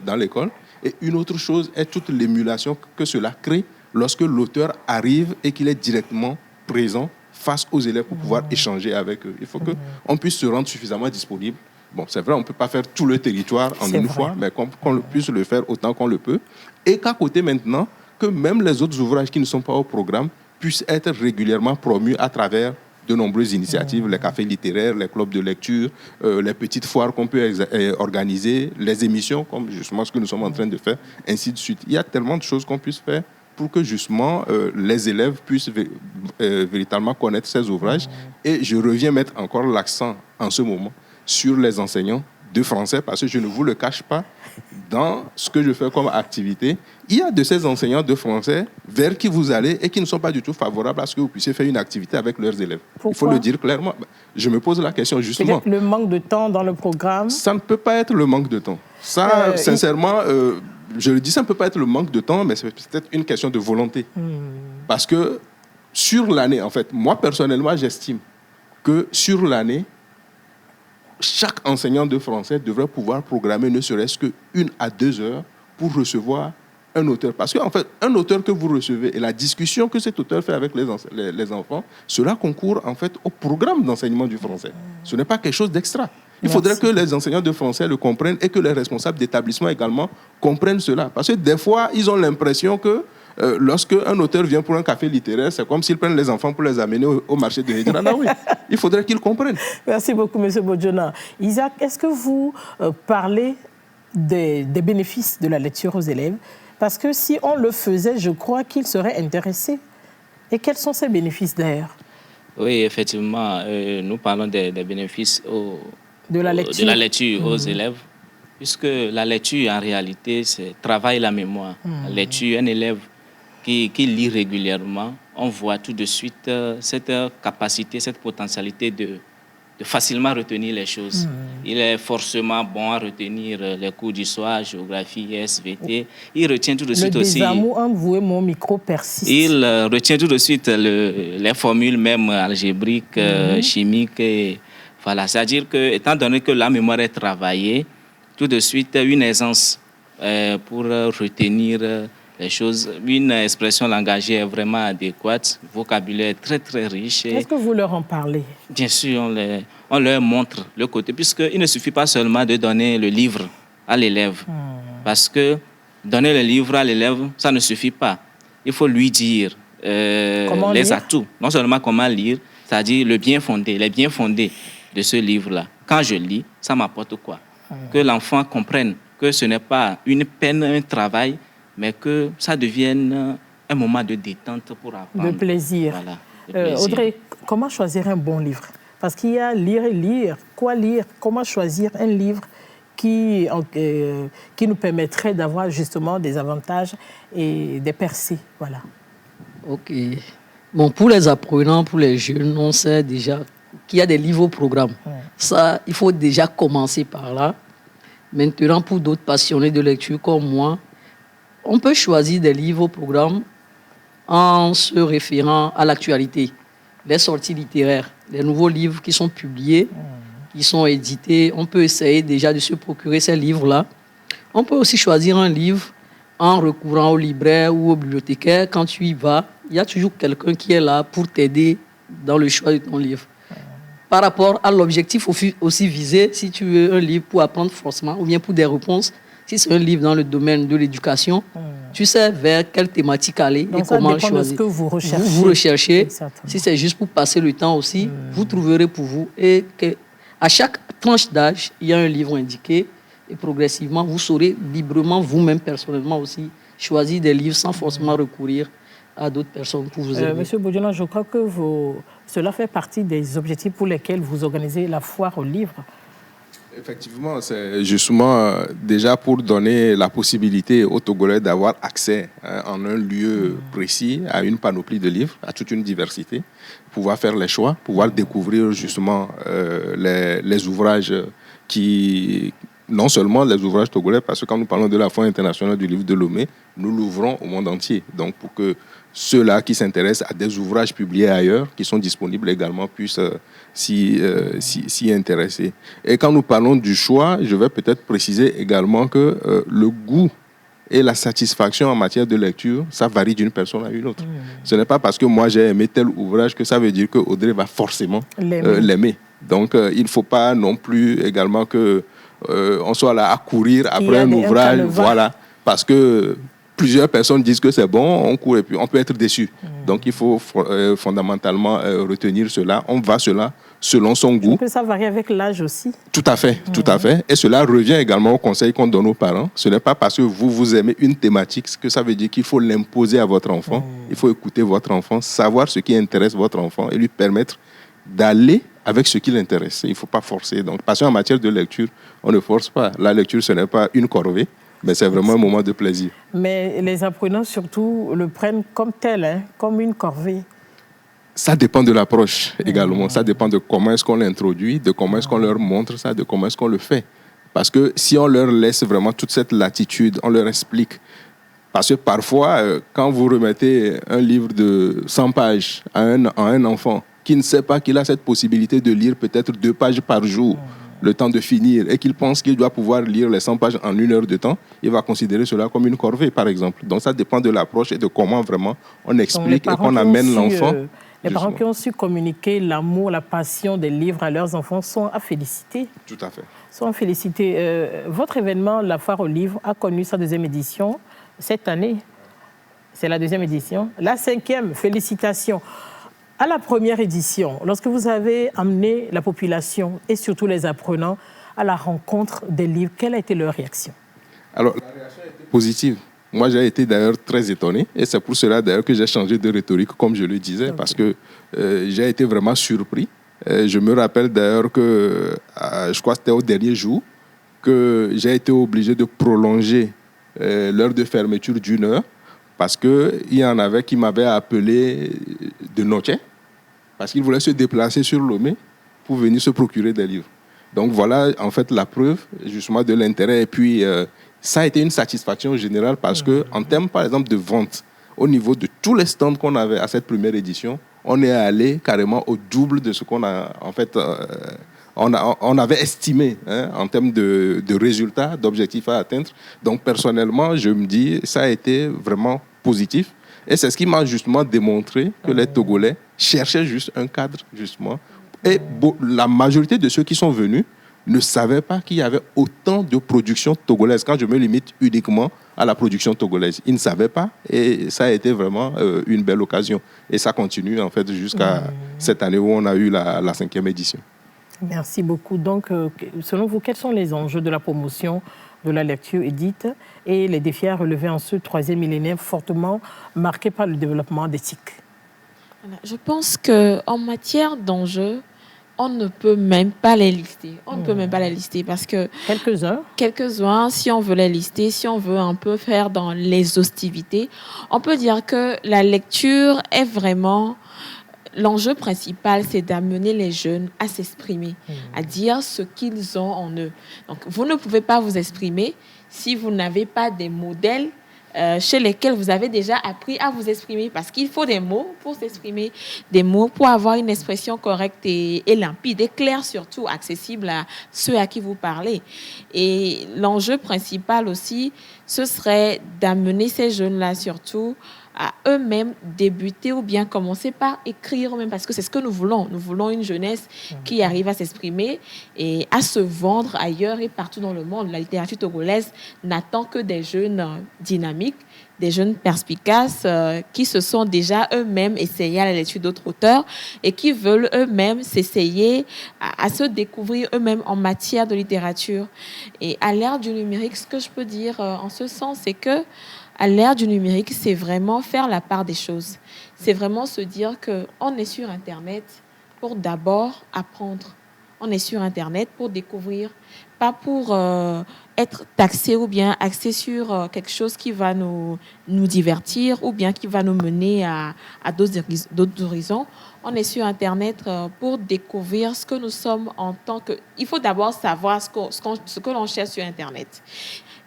dans l'école et une autre chose est toute l'émulation que cela crée lorsque l'auteur arrive et qu'il est directement présent face aux élèves pour pouvoir échanger avec eux. Il faut qu'on puisse se rendre suffisamment disponible. Bon, c'est vrai, on ne peut pas faire tout le territoire en une fois, mais qu'on puisse le faire autant qu'on le peut. Et qu'à côté maintenant, que même les autres ouvrages qui ne sont pas au programme puissent être régulièrement promus à travers de nombreuses initiatives, les cafés littéraires, les clubs de lecture, les petites foires qu'on peut organiser, les émissions, comme justement ce que nous sommes en train de faire, ainsi de suite. Il y a tellement de choses qu'on puisse faire pour que justement les élèves puissent véritablement connaître ces ouvrages. Et je reviens mettre encore l'accent en ce moment sur les enseignants de français, parce que je ne vous le cache pas, dans ce que je fais comme activité, il y a de ces enseignants de français vers qui vous allez et qui ne sont pas du tout favorables à ce que vous puissiez faire une activité avec leurs élèves. Pourquoi? Il faut le dire clairement. Je me pose la question justement. Le manque de temps dans le programme? Ça ne peut pas être le manque de temps. Ça, sincèrement, je le dis, ça ne peut pas être le manque de temps, mais c'est peut-être une question de volonté. Parce que sur l'année, en fait, moi personnellement, j'estime que sur l'année, chaque enseignant de français devrait pouvoir programmer ne serait-ce que 1 à 2 heures pour recevoir un auteur. Parce qu'en fait, un auteur que vous recevez et la discussion que cet auteur fait avec les enfants, cela concourt en fait au programme d'enseignement du français. Ce n'est pas quelque chose d'extra. Il faudrait que les enseignants de français le comprennent et que les responsables d'établissement également comprennent cela. Parce que des fois, ils ont l'impression que lorsque un auteur vient pour un café littéraire, c'est comme s'ils prennent les enfants pour les amener au marché de Hédrana. Oui, il faudrait qu'ils comprennent. Merci beaucoup, M. Bodjona. Isaac, est-ce que vous parlez des bénéfices de la lecture aux élèves? Parce que si on le faisait, je crois qu'ils seraient intéressés. Et quels sont ces bénéfices d'ailleurs? Oui, effectivement, nous parlons des bénéfices de la lecture aux élèves. Puisque la lecture, en réalité, c'est travaille la mémoire. La lecture, un élève qui lit régulièrement, on voit tout de suite cette capacité, cette potentialité de facilement retenir les choses. Il est forcément bon à retenir les cours d'histoire, géographie, SVT. Il retient tout de suite aussi... Le désamour envoué, mon micro persiste. Il retient tout de suite les formules même algébriques, chimiques. Et voilà, c'est-à-dire que, étant donné que la mémoire est travaillée, tout de suite une aisance pour retenir les choses. Une expression langagière vraiment adéquate, vocabulaire très très riche. Est-ce que vous leur en parlez? Bien sûr, on leur montre le côté, puisqu'il ne suffit pas seulement de donner le livre à l'élève. Parce que donner le livre à l'élève, ça ne suffit pas. Il faut lui dire les atouts, non seulement comment lire, c'est-à-dire les bien fondés de ce livre-là. Quand je lis, ça m'apporte quoi? Que l'enfant comprenne que ce n'est pas une peine, un travail, mais que ça devienne un moment de détente pour apprendre. De plaisir. Voilà, de plaisir. Audrey, comment choisir un bon livre? Parce qu'il y a lire et lire. Quoi lire? Comment choisir un livre qui nous permettrait d'avoir justement des avantages et des percées? Voilà. OK. Bon, pour les apprenants, pour les jeunes, on sait déjà qu'il y a des livres au programme. Ça, il faut déjà commencer par là. Maintenant, pour d'autres passionnés de lecture comme moi, on peut choisir des livres au programme en se référant à l'actualité, les sorties littéraires, les nouveaux livres qui sont publiés, qui sont édités. On peut essayer déjà de se procurer ces livres-là. On peut aussi choisir un livre en recourant au libraire ou au bibliothécaire. Quand tu y vas, il y a toujours quelqu'un qui est là pour t'aider dans le choix de ton livre. Par rapport à l'objectif aussi visé, si tu veux un livre pour apprendre forcément ou bien pour des réponses, si c'est un livre dans le domaine de l'éducation, tu sais vers quelle thématique aller. Donc, et comment choisir. De ce que vous recherchez. Vous recherchez. Exactement. Si c'est juste pour passer le temps aussi, vous trouverez pour vous. Et à chaque tranche d'âge, il y a un livre indiqué. Et progressivement, vous saurez librement, vous-même personnellement aussi, choisir des livres sans forcément recourir à d'autres personnes pour vous aider. Monsieur Bodjona, je crois que cela fait partie des objectifs pour lesquels vous organisez la foire aux livres. Effectivement, c'est justement déjà pour donner la possibilité aux Togolais d'avoir accès en un lieu précis à une panoplie de livres, à toute une diversité, pouvoir faire les choix, pouvoir découvrir justement les ouvrages qui... Non seulement les ouvrages togolais, parce que quand nous parlons de la Foire internationale du livre de Lomé, nous l'ouvrons au monde entier. Donc pour que ceux-là qui s'intéressent à des ouvrages publiés ailleurs, qui sont disponibles également, puissent s'y intéresser. Et quand nous parlons du choix, je vais peut-être préciser également que le goût et la satisfaction en matière de lecture, ça varie d'une personne à une autre. Ce n'est pas parce que moi j'ai aimé tel ouvrage que ça veut dire que Audrey va forcément l'aimer. Donc il ne faut pas non plus également que on soit là à courir après un ouvrage, voilà, parce que plusieurs personnes disent que c'est bon, on court et puis on peut être déçu. Donc il faut fondamentalement retenir cela. On va selon son goût. Ça varie avec l'âge aussi. Tout à fait, tout à fait. Et cela revient également au conseil qu'on donne aux parents. Ce n'est pas parce que vous aimez une thématique que ça veut dire qu'il faut l'imposer à votre enfant. Il faut écouter votre enfant, savoir ce qui intéresse votre enfant et lui permettre d'aller avec ce qui l'intéresse. Il ne faut pas forcer. Donc, parce qu'en matière de lecture, on ne force pas. La lecture, ce n'est pas une corvée, mais c'est vraiment un moment de plaisir. Mais les apprenants, surtout, le prennent comme tel, comme une corvée. Ça dépend de l'approche également. Ça dépend de comment est-ce qu'on l'introduit, de comment est-ce qu'on leur montre ça, de comment est-ce qu'on le fait. Parce que si on leur laisse vraiment toute cette latitude, on leur explique. Parce que parfois, quand vous remettez un livre de 100 pages à un enfant qui ne sait pas qu'il a cette possibilité de lire peut-être 2 pages par jour, le temps de finir, et qu'il pense qu'il doit pouvoir lire les 100 pages en 1 heure de temps, il va considérer cela comme une corvée, par exemple. Donc ça dépend de l'approche et de comment vraiment on explique et qu'on amène l'enfant. Les parents qui ont su communiquer l'amour, la passion des livres à leurs enfants sont à féliciter. Tout à fait. Sont à féliciter. Votre événement, la Foire aux livres, a connu sa 2e édition cette année. C'est la 2e édition. La 5e, félicitations. À la première édition, lorsque vous avez amené la population et surtout les apprenants à la rencontre des livres, quelle a été leur réaction? Alors, la réaction a été positive. Moi, j'ai été d'ailleurs très étonné et c'est pour cela d'ailleurs que j'ai changé de rhétorique, comme je le disais, parce que j'ai été vraiment surpris. Je me rappelle d'ailleurs que, je crois que c'était au dernier jour, que j'ai été obligé de prolonger l'heure de fermeture d'1 heure parce qu'il y en avait qui m'avaient appelé de noche parce qu'ils voulaient se déplacer sur Lomé pour venir se procurer des livres. Donc voilà, en fait, la preuve justement de l'intérêt. Et puis, ça a été une satisfaction générale parce qu'en termes, par exemple, de vente, au niveau de tous les stands qu'on avait à cette première édition, on est allé carrément au double de ce qu'on a, en fait, on avait estimé en termes de résultats, d'objectifs à atteindre. Donc, personnellement, je me dis, ça a été vraiment positif. Et c'est ce qui m'a justement démontré que les Togolais cherchaient juste un cadre, justement. Et la majorité de ceux qui sont venus ne savaient pas qu'il y avait autant de production togolaise. Quand je me limite uniquement à la production togolaise, ils ne savaient pas. Et ça a été vraiment une belle occasion. Et ça continue, en fait, jusqu'à cette année où on a eu la 5e édition. Merci beaucoup. Donc, selon vous, quels sont les enjeux de la promotion de la lecture édite et les défis à relever en ce 3e millénaire fortement marqué par le développement d'éthique? Je pense qu'en matière d'enjeux, on ne peut même pas les lister. On ne peut même pas les lister parce que... Quelques-uns, si on veut les lister, si on veut un peu faire dans l'exhaustivité, on peut dire que la lecture est vraiment... L'enjeu principal, c'est d'amener les jeunes à s'exprimer, à dire ce qu'ils ont en eux. Donc, vous ne pouvez pas vous exprimer si vous n'avez pas des modèles chez lesquels vous avez déjà appris à vous exprimer, parce qu'il faut des mots pour s'exprimer, des mots pour avoir une expression correcte et limpide, et claire surtout, accessible à ceux à qui vous parlez. Et l'enjeu principal aussi, ce serait d'amener ces jeunes-là surtout à eux-mêmes débuter ou bien commencer par écrire eux-mêmes, parce que c'est ce que nous voulons. Nous voulons une jeunesse qui arrive à s'exprimer et à se vendre ailleurs et partout dans le monde. La littérature togolaise n'attend que des jeunes dynamiques, des jeunes perspicaces qui se sont déjà eux-mêmes essayés à la lecture d'autres auteurs et qui veulent eux-mêmes s'essayer à se découvrir eux-mêmes en matière de littérature. Et à l'ère du numérique, ce que je peux dire en ce sens, c'est que à l'ère du numérique, c'est vraiment faire la part des choses. C'est vraiment se dire qu'on est sur Internet pour d'abord apprendre. On est sur Internet pour découvrir, pas pour être taxé ou bien axé sur quelque chose qui va nous divertir ou bien qui va nous mener à d'autres horizons. On est sur Internet pour découvrir ce que nous sommes en tant que... Il faut d'abord savoir ce que l'on cherche sur Internet.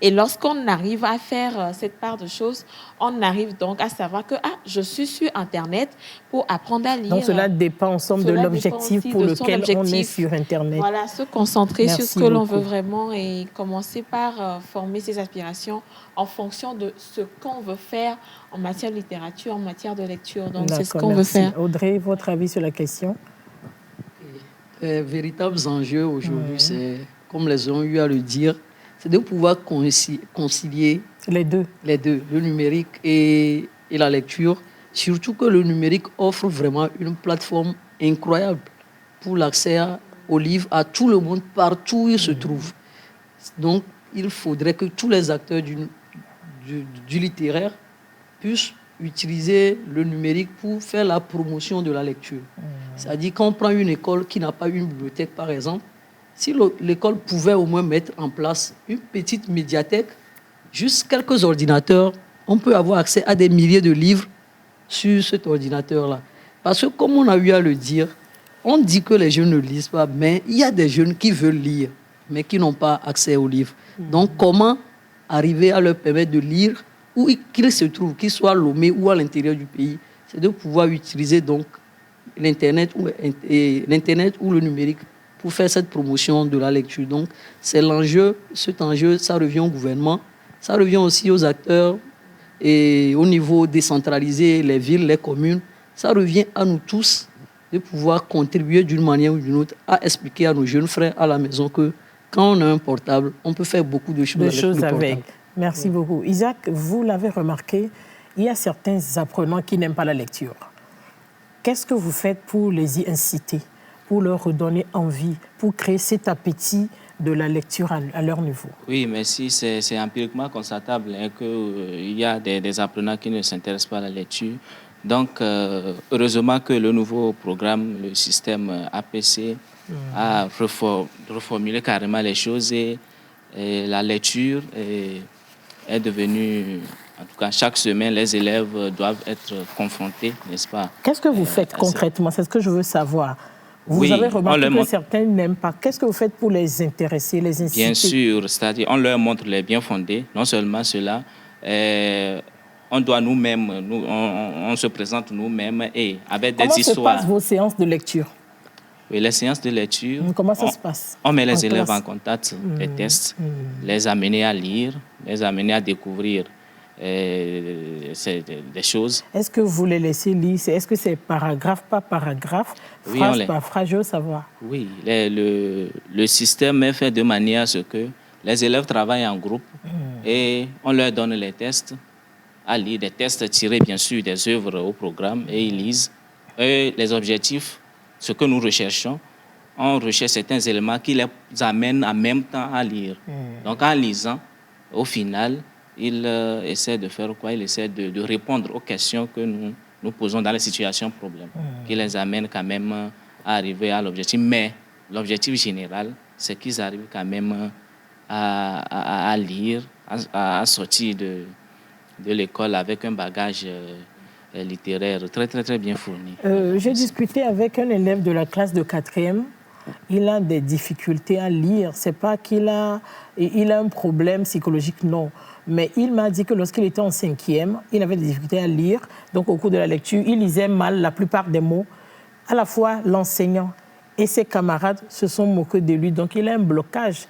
Et lorsqu'on arrive à faire cette part de choses, on arrive donc à savoir que je suis sur Internet pour apprendre à lire. Donc cela dépend ensemble de l'objectif pour lequel on est sur Internet. Voilà, se concentrer sur ce que l'on veut vraiment et commencer par former ses aspirations en fonction de ce qu'on veut faire en matière de littérature, en matière de lecture. Donc c'est ce qu'on veut faire. Audrey, votre avis sur la question? Les véritables enjeux aujourd'hui, c'est, comme les ont eu à le dire, c'est de pouvoir concilier les deux, le numérique et la lecture. Surtout que le numérique offre vraiment une plateforme incroyable pour l'accès aux livres à tout le monde, partout où il se trouve. Donc, il faudrait que tous les acteurs du littéraire puissent utiliser le numérique pour faire la promotion de la lecture. C'est-à-dire qu'on prend une école qui n'a pas une bibliothèque, par exemple, si l'école pouvait au moins mettre en place une petite médiathèque, juste quelques ordinateurs, on peut avoir accès à des milliers de livres sur cet ordinateur-là. Parce que, comme on a eu à le dire, on dit que les jeunes ne lisent pas, mais il y a des jeunes qui veulent lire, mais qui n'ont pas accès aux livres. Donc, comment arriver à leur permettre de lire où qu'ils se trouvent, qu'ils soient à Lomé ou à l'intérieur du pays? C'est de pouvoir utiliser donc l'Internet ou le numérique pour faire cette promotion de la lecture. Donc, c'est l'enjeu. Cet enjeu, ça revient au gouvernement, ça revient aussi aux acteurs et au niveau décentralisé, les villes, les communes. Ça revient à nous tous de pouvoir contribuer d'une manière ou d'une autre à expliquer à nos jeunes frères à la maison que quand on a un portable, on peut faire beaucoup de choses avec. Merci beaucoup. Isaac, vous l'avez remarqué, il y a certains apprenants qui n'aiment pas la lecture. Qu'est-ce que vous faites pour les y inciter, pour leur redonner envie, pour créer cet appétit de la lecture à leur niveau? Oui, merci. C'est empiriquement constatable qu'il y a des apprenants qui ne s'intéressent pas à la lecture. Donc, heureusement que le nouveau programme, le système APC, a reformulé carrément les choses et la lecture est devenue, en tout cas chaque semaine, les élèves doivent être confrontés, n'est-ce pas? Qu'est-ce que vous faites concrètement? C'est ce que je veux savoir. Vous avez remarqué que certains n'aiment pas. Qu'est-ce que vous faites pour les intéresser, les inciter? Bien sûr, c'est-à-dire on leur montre les bien fondés, non seulement cela, on doit nous-mêmes, on se présente nous-mêmes et avec des histoires. Comment se passent vos séances de lecture? Oui, les séances de lecture. Comment ça se passe? On met les élèves en contact, les tests, les amener à lire, les amener à découvrir des choses. Est-ce que vous les laissez lire? Est-ce que c'est paragraphe par paragraphe, phrase par phrase? Je veux savoir. Oui, le système est fait de manière à ce que les élèves travaillent en groupe et on leur donne les tests à lire, des tests tirés bien sûr des œuvres au programme et ils lisent. Et les objectifs, ce que nous recherchons, on recherche certains éléments qui les amènent en même temps à lire. Donc en lisant, au final, il essaie de faire quoi? Il essaie de répondre aux questions que nous posons dans les situations problèmes, qui les amènent quand même à arriver à l'objectif. Mais l'objectif général, c'est qu'ils arrivent quand même à lire, à sortir de l'école avec un bagage littéraire très, très, très bien fourni. J'ai discuté avec un élève de la classe de 4e. Il a des difficultés à lire. Ce n'est pas qu'il a un problème psychologique, non. Mais il m'a dit que lorsqu'il était en 5e, il avait des difficultés à lire. Donc, au cours de la lecture, il lisait mal la plupart des mots. À la fois, l'enseignant et ses camarades se sont moqués de lui. Donc, il a un blocage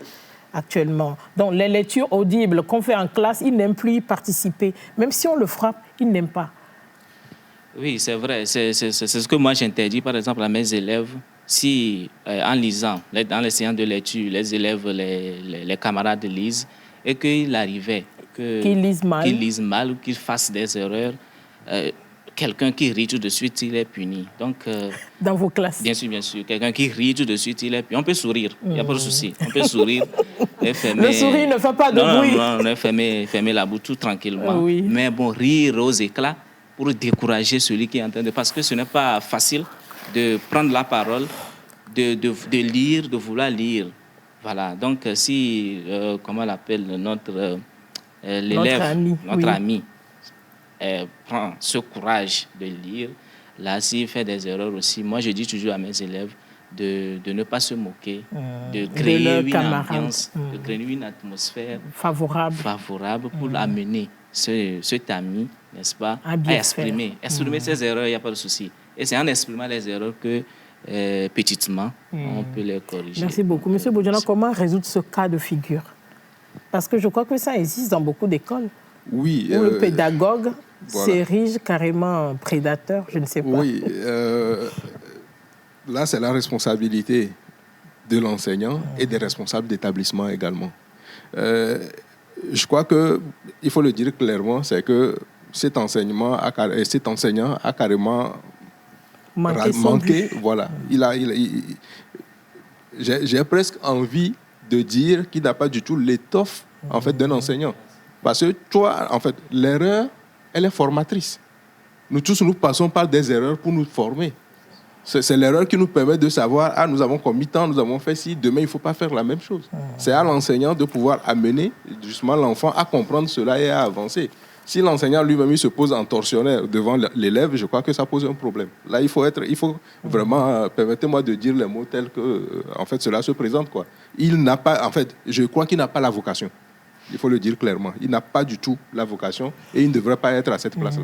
actuellement. Donc, les lectures audibles qu'on fait en classe, il n'aime plus y participer. Même si on le frappe, il n'aime pas. Oui, c'est vrai. C'est ce que moi j'interdis, par exemple, à mes élèves. Si, en lisant, dans les séances de lecture, les élèves, les camarades lisent, et qu'il arrivait qu'ils lisent mal ou qu'ils fassent des erreurs, quelqu'un qui rit tout de suite, il est puni. Donc, dans vos classes? Bien sûr, bien sûr. Quelqu'un qui rit tout de suite, il est puni. On peut sourire, il n'y a pas de souci. On peut sourire et fermer... Le sourire ne fait pas de bruit. Non, fermer la bouche tout tranquillement. Oui. Mais bon, rire aux éclats pour décourager celui qui est en train de... Parce que ce n'est pas facile de prendre la parole, de lire, de vouloir lire. Voilà. Donc, si, comment on l'appelle, notre l'élève, notre ami, prend ce courage de lire, là, s'il fait des erreurs aussi, moi, je dis toujours à mes élèves de ne pas se moquer, de créer une ambiance, de créer une atmosphère favorable pour amener cet ami, n'est-ce pas, à exprimer ses erreurs, il n'y a pas de souci. Et c'est en exprimant les erreurs que, petitement, on peut les corriger. Merci beaucoup. Monsieur Bodiana, comment résoudre ce cas de figure? Parce que je crois que ça existe dans beaucoup d'écoles. Oui. Où le pédagogue s'érige carrément en prédateur, je ne sais pas. Oui. Là, c'est la responsabilité de l'enseignant et des responsables d'établissement également. Je crois qu'il faut le dire clairement, c'est que cet enseignant a carrément manqué. Voilà. J'ai presque envie de dire qu'il n'a pas du tout l'étoffe en fait, d'un enseignant. Parce que toi, en fait, l'erreur, elle est formatrice. Nous tous, nous passons par des erreurs pour nous former. C'est l'erreur qui nous permet de savoir, nous avons commis tant, nous avons fait ci, demain, il ne faut pas faire la même chose. C'est à l'enseignant de pouvoir amener justement l'enfant à comprendre cela et à avancer. Si l'enseignant lui-même il se pose en tortionnaire devant l'élève, je crois que ça pose un problème. Là, il faut vraiment, permettez-moi de dire les mots tels que, en fait, cela se présente, quoi. Il n'a pas, en fait, je crois qu'il n'a pas la vocation. Il faut le dire clairement. Il n'a pas du tout la vocation et il ne devrait pas être à cette place-là.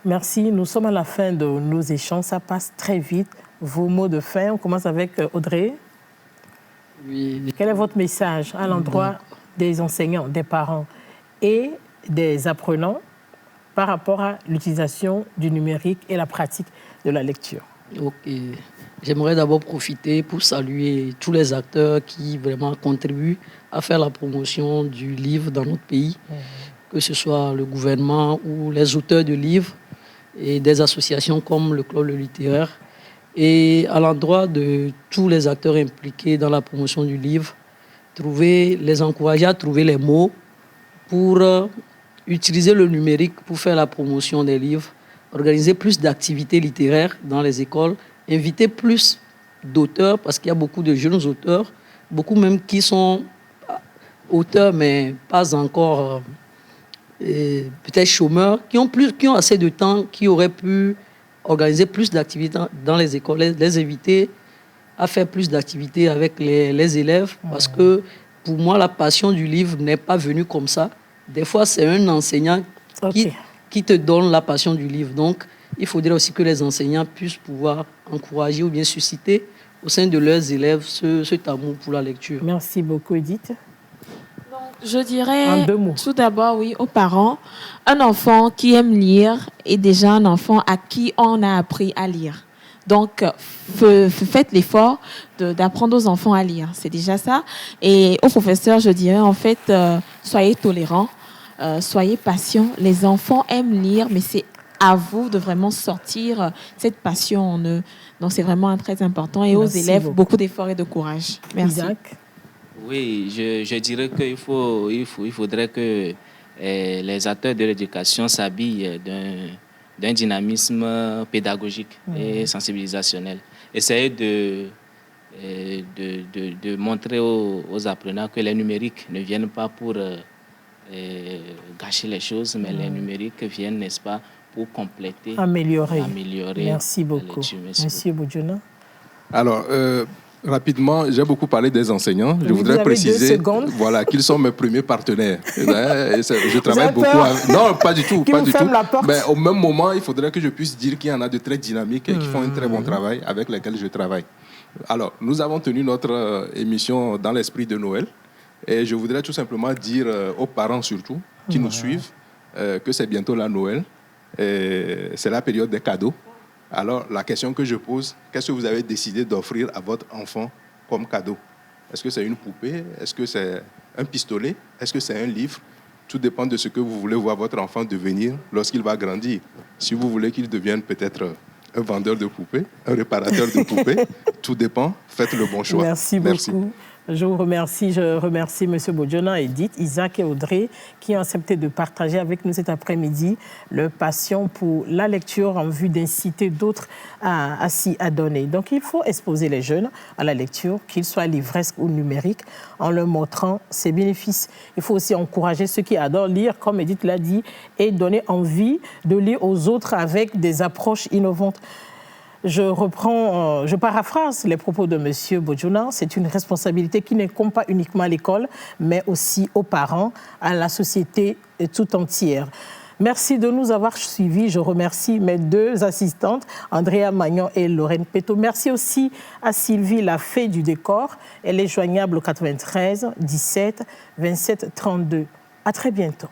Merci. Nous sommes à la fin de nos échanges. Ça passe très vite. Vos mots de fin. On commence avec Audrey. Oui. Quel est votre message à l'endroit des enseignants, des parents et des apprenants par rapport à l'utilisation du numérique et la pratique de la lecture? Ok. J'aimerais d'abord profiter pour saluer tous les acteurs qui vraiment contribuent à faire la promotion du livre dans notre pays, que ce soit le gouvernement ou les auteurs de livres et des associations comme le Club littéraire. Et à l'endroit de tous les acteurs impliqués dans la promotion du livre, les encourager à trouver les mots pour utiliser le numérique pour faire la promotion des livres, organiser plus d'activités littéraires dans les écoles, inviter plus d'auteurs, parce qu'il y a beaucoup de jeunes auteurs, beaucoup même qui sont auteurs, mais pas encore peut-être chômeurs, qui ont assez de temps, qui auraient pu organiser plus d'activités dans les écoles, les inviter à faire plus d'activités avec les élèves, parce que pour moi, la passion du livre n'est pas venue comme ça. Des fois, c'est un enseignant qui te donne la passion du livre. Donc, il faudrait aussi que les enseignants puissent pouvoir encourager ou bien susciter au sein de leurs élèves cet amour pour la lecture. Merci beaucoup, Edith. Je dirais tout d'abord, oui, aux parents, un enfant qui aime lire est déjà un enfant à qui on a appris à lire. Donc, faites l'effort d'apprendre aux enfants à lire. C'est déjà ça. Et aux professeurs, je dirais, en fait, soyez tolérants, soyez patients. Les enfants aiment lire, mais c'est à vous de vraiment sortir cette passion en eux. Donc, c'est vraiment très important. Et aux élèves, beaucoup d'efforts et de courage. Merci. Isaac. Oui, je dirais qu'il faudrait que les acteurs de l'éducation s'habillent d'un dynamisme pédagogique et sensibilisationnel. Essayer de montrer aux apprenants que les numériques ne viennent pas pour gâcher les choses, mais les numériques viennent, n'est-ce pas, pour compléter, améliorer. Merci beaucoup. Monsieur Boudjouna. Alors, rapidement, j'ai beaucoup parlé des enseignants. Je voudrais préciser qu'ils sont mes premiers partenaires. Je travaille beaucoup avec... Non, pas du tout. Mais au même moment, il faudrait que je puisse dire qu'il y en a de très dynamiques et qui font un très bon travail avec lesquels je travaille. Alors, nous avons tenu notre émission dans l'esprit de Noël. Et je voudrais tout simplement dire aux parents surtout, qui nous suivent, que c'est bientôt la Noël. C'est la période des cadeaux. Alors, la question que je pose, qu'est-ce que vous avez décidé d'offrir à votre enfant comme cadeau? Est-ce que c'est une poupée? Est-ce que c'est un pistolet? Est-ce que c'est un livre? Tout dépend de ce que vous voulez voir votre enfant devenir lorsqu'il va grandir. Si vous voulez qu'il devienne peut-être un vendeur de poupées, un réparateur de poupées, tout dépend. Faites le bon choix. Merci beaucoup. Je vous remercie. Je remercie M. Boudjouna, Edith, Isaac et Audrey qui ont accepté de partager avec nous cet après-midi leur passion pour la lecture en vue d'inciter d'autres à s'y adonner. Donc, il faut exposer les jeunes à la lecture, qu'ils soient livresques ou numériques, en leur montrant ses bénéfices. Il faut aussi encourager ceux qui adorent lire, comme Edith l'a dit, et donner envie de lire aux autres avec des approches innovantes. Je paraphrase les propos de M. Boudjouna. C'est une responsabilité qui n'incombe pas uniquement à l'école, mais aussi aux parents, à la société tout entière. Merci de nous avoir suivis. Je remercie mes deux assistantes, Andrea Magnon et Lorraine Peto. Merci aussi à Sylvie, la fée du décor. Elle est joignable au 93 17 27 32. À très bientôt.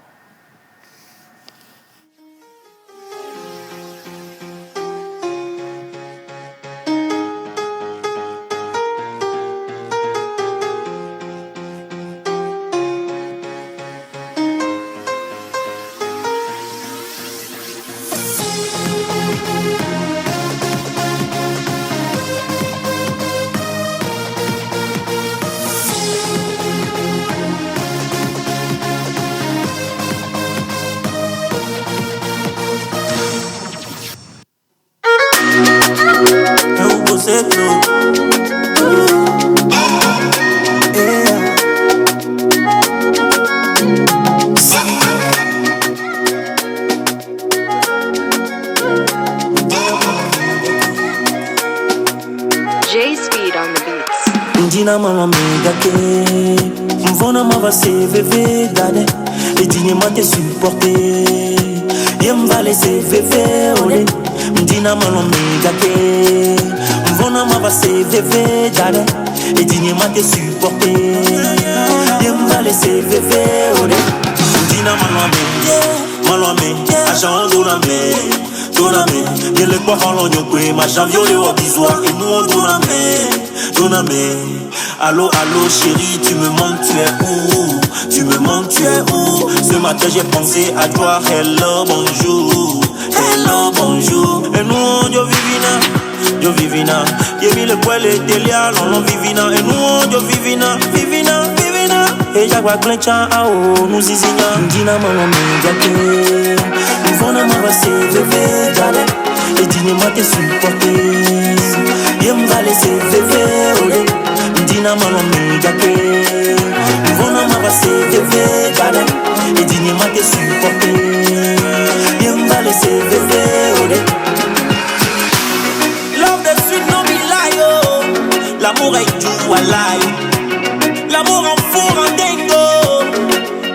Mdina malome gake Mvona ma va se veve dane Et dîner ma te supporter Yem va laisser veve ole Mdina malome gake Mvona ma va se veve dane Et dîner ma te supporter Yem va laisser veve ole Mdina malome Agent Doname, y'a les quoi en l'oignon, ma jambe au bisoir et nous on Doname. Allô, chérie, tu me manques, tu es où? Ce matin j'ai pensé à toi, hello, bonjour. Et nous on yo vivina, y'a mis le poil et délia, non vivina. Et nous on yo vivina. Et y'a quoi clencha, nous zizina. Mdina malome gâté. Mvona ma va se veve dale Et dîner ma te supporter Yem va laisser veve ole Mdina malome gâté Mvona ma va se veve dale Et dîner ma te supporter Yem va laisser veve ole Love the sweet no be lie oh L'amour est du walai L'amour en four en dingo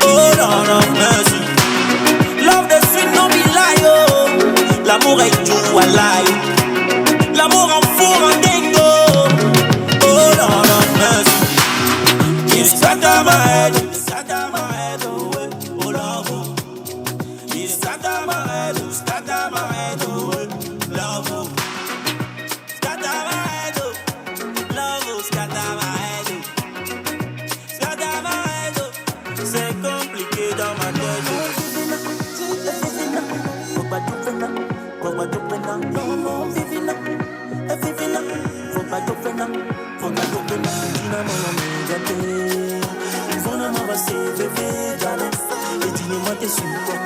Oh non merci L'amour est du walai L'amour en four en dingo Oh non, merci Il scatter my head Oh love Il scatter my head Love Scatter my head Love scatter my head C'est compliqué dans ma tête Mvona ma va se veve dale Et dîner ma te supporter